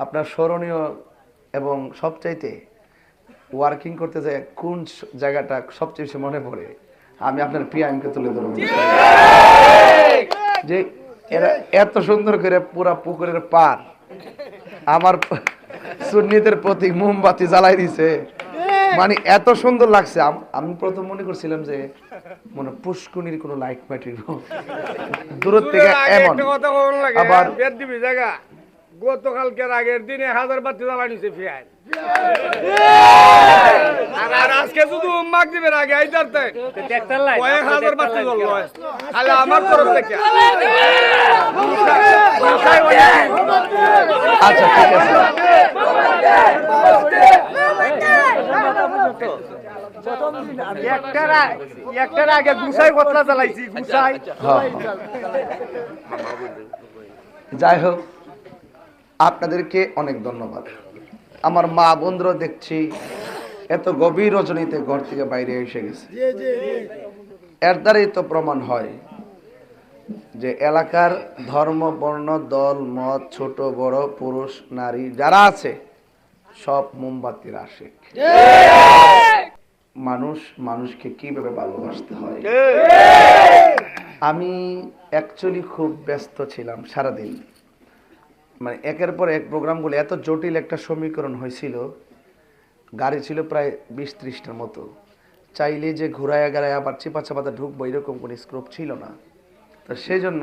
আপনার স্মরণীয় এবং সবচাইতে ওয়ার্কিং করতে যায় কোন জায়গাটা সবচেয়ে বেশি মনে পড়ে? আমি আপনার পিয়ামকে তুলে ধরব যে এরা এত সুন্দর করে পুরা পুকুরের পার আমার সুন্নিদের প্রতীক মোমবাতি জ্বালাই দিছে, মানে এত সুন্দর লাগছে। আমি প্রথম মনে করছিলাম যে মনে পুষ্কুনির কোনো লাইট ম্যাট্রিক দূর থেকে এমন। আবার গতকালকের আগের দিনে 1000 বাতি জ্বালাই নিছে ফিয়াল, আর আজকে শুধু মাগরিবের আগে আইতারতে কয়েক হাজার বাতি জ্বললো খালি আমার তরফ থেকে। আচ্ছা ঠিক আছে, একটার আগে গুছাই কথা চালাইছি গুছাই। যাই হোক, আপনাদেরকে অনেক ধন্যবাদ। আমার মা বন্ধুরা দেখছি এত গভীর রজনীতে ঘর থেকে বাইরে এসে গেছে। এর দ্বারাই তো প্রমাণ হয় যে এলাকার ধর্ম বর্ণ দল মত ছোট বড় পুরুষ নারী যারা আছে সব মোমবাতির আশিক। মানুষ মানুষকে কিভাবে ভালোবাসতে হয়। আমি অ্যাকচুয়ালি খুব ব্যস্ত ছিলাম সারাদিন, মানে একের পর এক প্রোগ্রামগুলো এত জটিল একটা সমীকরণ হয়েছিল, গাড়ি ছিল প্রায় 20-30টার মতো, চাইলে যে ঘুরায়া গাড়ায় আবার চিপা চাপাতে ঢুকবো এরকম কোনো স্কোপ ছিল না। তো সেই জন্য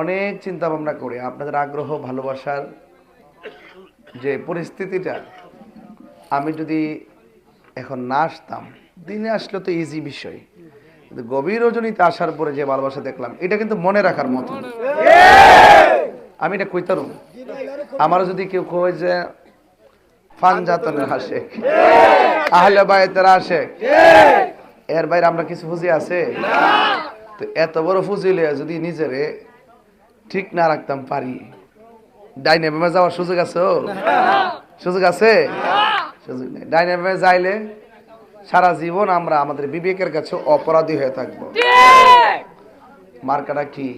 অনেক চিন্তা ভাবনা করে আপনাদের আগ্রহ ভালোবাসার যে পরিস্থিতিটা, আমি যদি এখন না আসতাম, দিনে আসলে তো ইজি বিষয়, কিন্তু গভীর রজনীতে আসার পরে যে ভালোবাসা দেখলাম এটা কিন্তু মনে রাখার মতো। আমি এটা কইতারুম, আমারও যদি কেউ কয় যে ফানজাতনের আশেক আহলে বায়তের আশেক, এর বাইরে আমরা কিছু ফুজি আছে? তো এত বড় ফুজিলে যদি নিজেরে ঠিক না রাখতাম পারি, ডাইনে বামে যাওয়ার সুযোগ আছে? সুযোগ আছে? সুযোগ নেই। ডাইনে বামে যাইলে সারা জীবন আমরা আমাদের বিবেকের কাছে অপরাধী হয়ে থাকবো। মার্কাটা কি?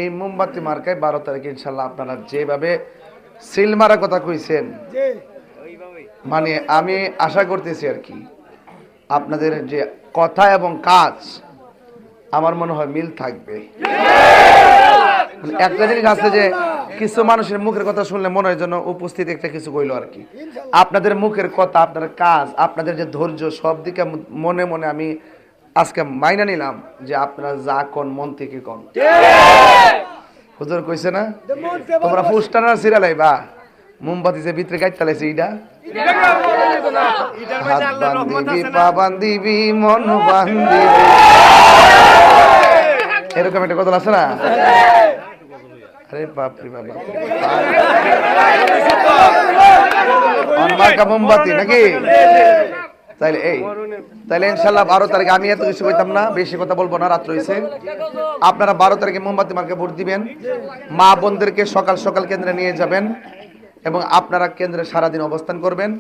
এই মোমবাতি মার্কায় 12 তারিখে ইনশাল্লাহ আপনারা যেভাবে সিল মারা কথা কইছেন, মানে আমি আশা করতেছি আর কি আপনাদের যে কথা এবং কাজ আমার মনে হয় মিল থাকবে। একটা জিনিস আছে যে কিছু মানুষের মুখের কথা শুনলে মনে হয় যেন উপস্থিত একটা কিছু কইলো আর কি। আপনাদের মুখের কথা, আপনার কাজ, আপনাদের যে ধৈর্য, সব দিকে মনে মনে আমি আজকে মাইনা নিলাম যে আপনারা যা কোন মন থেকে কোন। হুজুর কইছে না তোমরা ফুস্টানা সিরালাইবা, মোমবাতি যে ভিতরে গাইতে লাইছে এইটা, হাত বান্ধিবি পা বান্ধিবি মন বান্ধিবি, এরকম একটা কথা আছে না? আরে বাপরে বাবা, মার্কা মোমবাতি নাকি? তাইলে ইনশাল্লাহ 12 তারিখে আমি এত কিছু কইতাম না, বেশি কথা বলবো না, রাত রয়েছে। আপনারা 12 তারিখে মোমবাতি মার্কে ভোট দিবেন, মা বোনদেরকে সকাল সকাল কেন্দ্রে নিয়ে যাবেন এবং আপনারা কেন্দ্রে সারাদিন অবস্থান করবেন।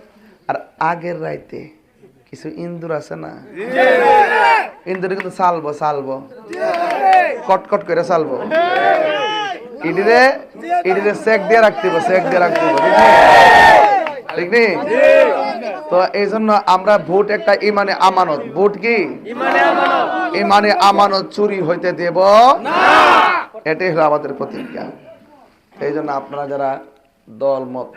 আর আগের রাইতে কিছু ইন্দুর আছে না, ইন্দুর কিন্তু চালবো কটকট করে চালবো, ইডিরে চেক দিয়ে রাখতে হবে, ঠিক নেই? তো এই জন্য আমরা ভোট একটা ইমানে আমানত, ভোট কি ইমানে আমানত, চুরি হইতে দেব না, এটাই হলো আমাদের প্রতিজ্ঞা। এই জন্য আপনারা যারা দল মত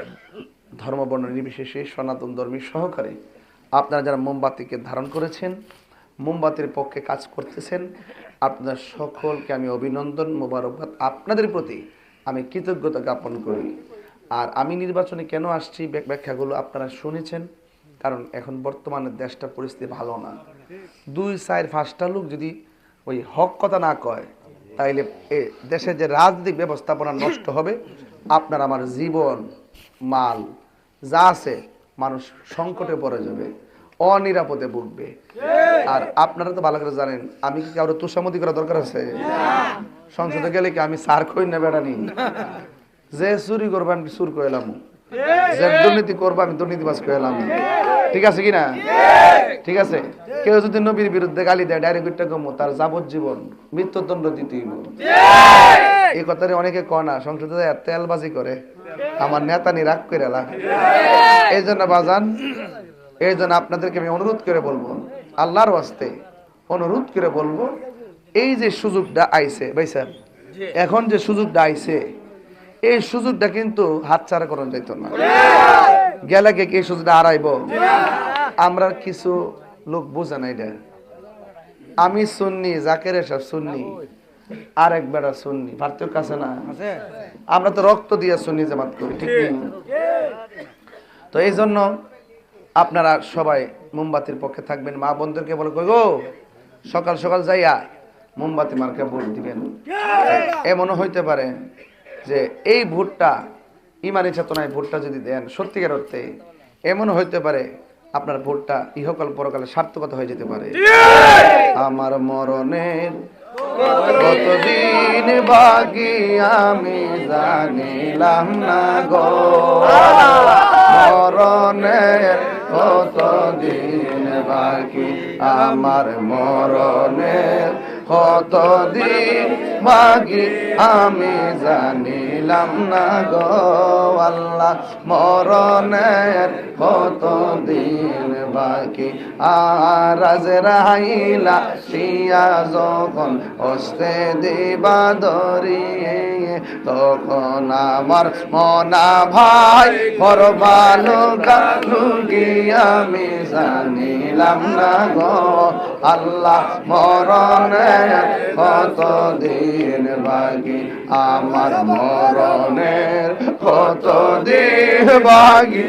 ধর্ম বর্ণ নির্বিশেষে সনাতন ধর্মী সহকারে আপনারা যারা মোমবাতিকে ধারণ করেছেন, মোমবাতির পক্ষে কাজ করতেছেন, আপনাদের সকলকে আমি অভিনন্দন, মোবারকবাদ। আপনাদের প্রতি আমি কৃতজ্ঞতা জ্ঞাপন করি। আর আমি নির্বাচনে কেন আসছি ব্যাখ্যাগুলো আপনারা শুনেছেন, কারণ এখন বর্তমানে দেশটা পরিস্থিতি ভালো না। 2-4-5টা লোক যদি ওই হক কথা না কয়, তাইলে দেশের যে রাজনৈতিক ব্যবস্থাপনা নষ্ট হবে। আপনার আমার জীবন মাল যা আছে মানুষ সংকটে পড়ে যাবে, অনিরাপদে ভুগবে। আর আপনারা তো ভালো করে জানেন আমি কি কারো তুষামতি করা দরকার আছে? সংসদে গেলে কি আমি সার কই না বেড়ানি? যে চুরি করবো আমি চুর করে এলাম, যে দুর্নীতি করবো আমি দুর্নীতিবাজ করে এলাম, ঠিক আছে কিনা? ঠিক আছে। কেউ যদি নবীর বিরুদ্ধে গালি দেয় ডাইরেক্ট কমো, তার যাবজ্জীবন মৃত্যুদণ্ড দিতেই। এই কথাটা অনেকে কয় না, সংসদে তেলবাজি করে, আমার নেতা নি রাগ করে এলা। এই জন্য বাজান, এই জন্য আপনাদেরকে আমি অনুরোধ করে বলবো, আল্লাহর ওয়াস্তে অনুরোধ করে বলবো, এই যে সুযোগটা আইছে ভাইসাব, এখন যে সুযোগটা আইছে, এই সুযোগটা কিন্তু হাতছাড়া করা যাইত না। গেলে কে এই সুযোগটা হারাইব? আমরা কিছু লোক বোঝে না এটা। আমি সুন্নি, জাকের সাহেব সুন্নি, আর এক বেড়া সুন্নি, পার্থক্য আছে না? আমরা তো রক্ত দিয়ে সুন্নি জামাত করি, ঠিক নেই? তো এই জন্য আপনারা সবাই মোমবাতির পক্ষে থাকবেন। মা বোনদেরকে বলে কই গো, সকাল সকাল যাইয়া মোমবাতি মার্কা ভোট দিবেন। এমনও হইতে পারে যে এই ভোটটা ইমানি চেতনায় ভোটটা যদি দেন সত্যিকার অর্থে, এমনও হইতে পারে আপনার ভোটটা ইহকাল পরকালে সার্থকতা হয়ে যেতে পারে। আমার মরণের কতদিন বাকি আমি জানিলাম না গো, মরণের কতদিন বাকি আমার মরণের কতদিন বাকি আমি জানিলাম না গো আল্লাহ, মরণের কতদিন বাকি। আর আজরাইলা শিয়া যখন হস্তে দিবা ধরিয়ে, তখন আমার মনা ভাই পরবালো কালুকি আমি জানিলাম না গো আল্লাহ, মরণের কতদিন বাকি আমার মরণের কতদিন বাকি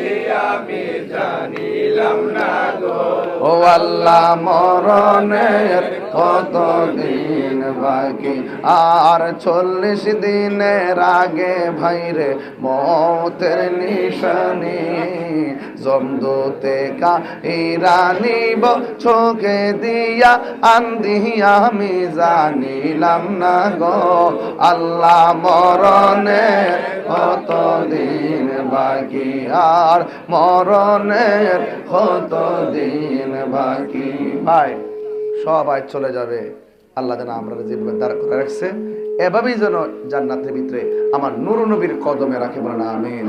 আমি জানিলাম না গো ও আল্লাহ, মরণের কতদিন বাকি। আর 40 দিনের আগে ভাইরে মতের নিশানি, জমদূতে কাইরানিব চোখে দিয়া আন্দি আমি জানিলাম না গো আল্লাহ, মরণের কতদিন বাকি আর মরণের কতদিন বাকি। ভাই সবাই চলে যাবে, আল্লাহ যেন আমরা জীবন দাঁড় করে রাখছে, এভাবেই যেন জান্নাতের ভিতরে আমার নূর নবীর কদমে রাখে, বলেন আমিন।